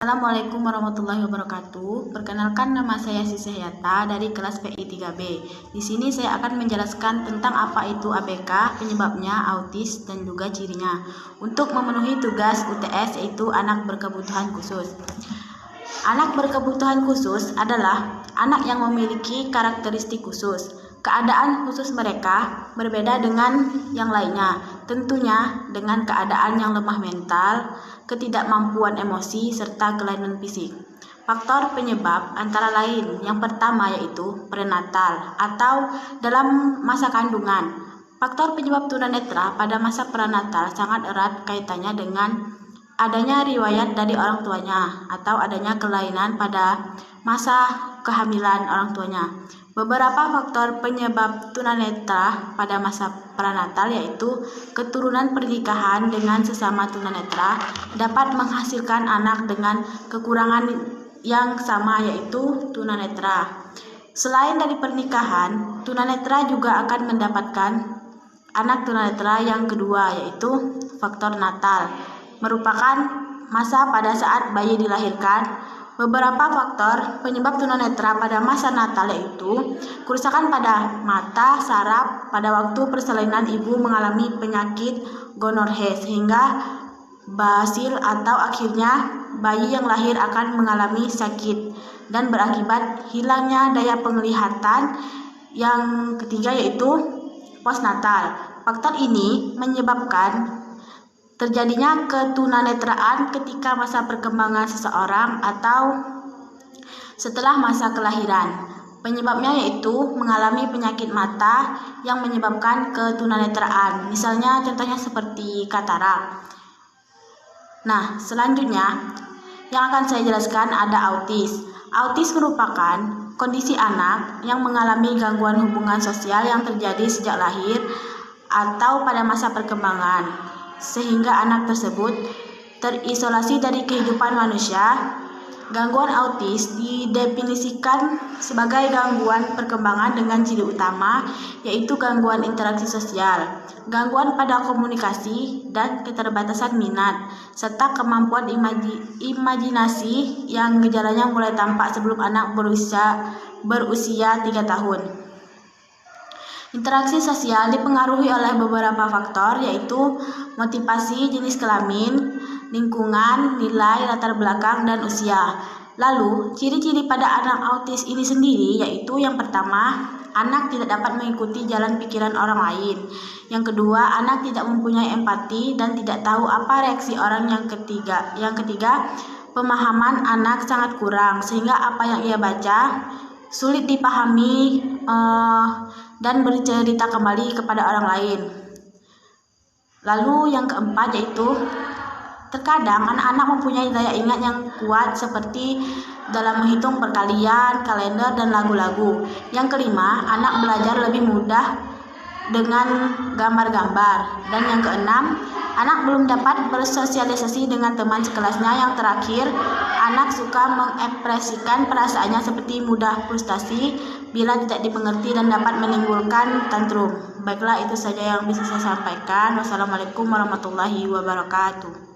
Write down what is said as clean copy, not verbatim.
Assalamualaikum warahmatullahi wabarakatuh. Perkenalkan, nama saya Sisi Hayata dari kelas PI 3B. Di sini saya akan menjelaskan tentang apa itu ABK, penyebabnya, autis, dan juga cirinya. Untuk memenuhi tugas UTS yaitu anak berkebutuhan khusus. Anak berkebutuhan khusus adalah anak yang memiliki karakteristik khusus. Keadaan khusus mereka berbeda dengan yang lainnya, tentunya dengan keadaan yang lemah mental, ketidakmampuan emosi, serta kelainan fisik. Faktor penyebab antara lain yang pertama yaitu prenatal atau dalam masa kandungan. Faktor penyebab tunanetra pada masa prenatal sangat erat kaitannya dengan adanya riwayat dari orang tuanya atau adanya kelainan pada masa kehamilan orang tuanya. Beberapa faktor penyebab tunanetra pada masa prenatal yaitu keturunan pernikahan dengan sesama tunanetra dapat menghasilkan anak dengan kekurangan yang sama yaitu tunanetra. Selain dari pernikahan, tunanetra juga akan mendapatkan anak tunanetra yang kedua yaitu faktor natal, merupakan masa pada saat bayi dilahirkan. Beberapa faktor penyebab tunanetra pada masa natal yaitu kerusakan pada mata, saraf pada waktu persalinan ibu mengalami penyakit gonorrhea sehingga basil atau akhirnya bayi yang lahir akan mengalami sakit dan berakibat hilangnya daya penglihatan. Yang ketiga yaitu postnatal. Faktor ini menyebabkan terjadinya ketunanetraan ketika masa perkembangan seseorang atau setelah masa kelahiran. Penyebabnya yaitu mengalami penyakit mata yang menyebabkan ketunanetraan. Misalnya contohnya seperti katarak. Nah, selanjutnya yang akan saya jelaskan ada autis. Autis merupakan kondisi anak yang mengalami gangguan hubungan sosial yang terjadi sejak lahir atau pada masa perkembangan, sehingga anak tersebut terisolasi dari kehidupan manusia. Gangguan autis didefinisikan sebagai gangguan perkembangan dengan ciri utama yaitu gangguan interaksi sosial, gangguan pada komunikasi dan keterbatasan minat, serta kemampuan imajinasi yang gejalanya mulai tampak sebelum anak berusia 3 tahun. Interaksi sosial dipengaruhi oleh beberapa faktor yaitu motivasi, jenis kelamin, lingkungan, nilai, latar belakang, dan usia. Lalu, ciri-ciri pada anak autis ini sendiri yaitu yang pertama, anak tidak dapat mengikuti jalan pikiran orang lain. Yang kedua, anak tidak mempunyai empati dan tidak tahu apa reaksi orang. Yang ketiga, pemahaman anak sangat kurang sehingga apa yang ia baca sulit dipahami dan bercerita kembali kepada orang lain. Lalu yang keempat yaitu terkadang anak-anak mempunyai daya ingat yang kuat seperti dalam menghitung perkalian, kalender, dan lagu-lagu. Yang kelima, anak belajar lebih mudah dengan gambar-gambar. Dan yang keenam, anak belum dapat bersosialisasi dengan teman sekelasnya. Yang terakhir, anak suka mengekspresikan perasaannya seperti mudah frustasi bila tidak dimengerti dan dapat menimbulkan tantrum. Baiklah, itu saja yang bisa saya sampaikan. Wassalamualaikum warahmatullahi wabarakatuh.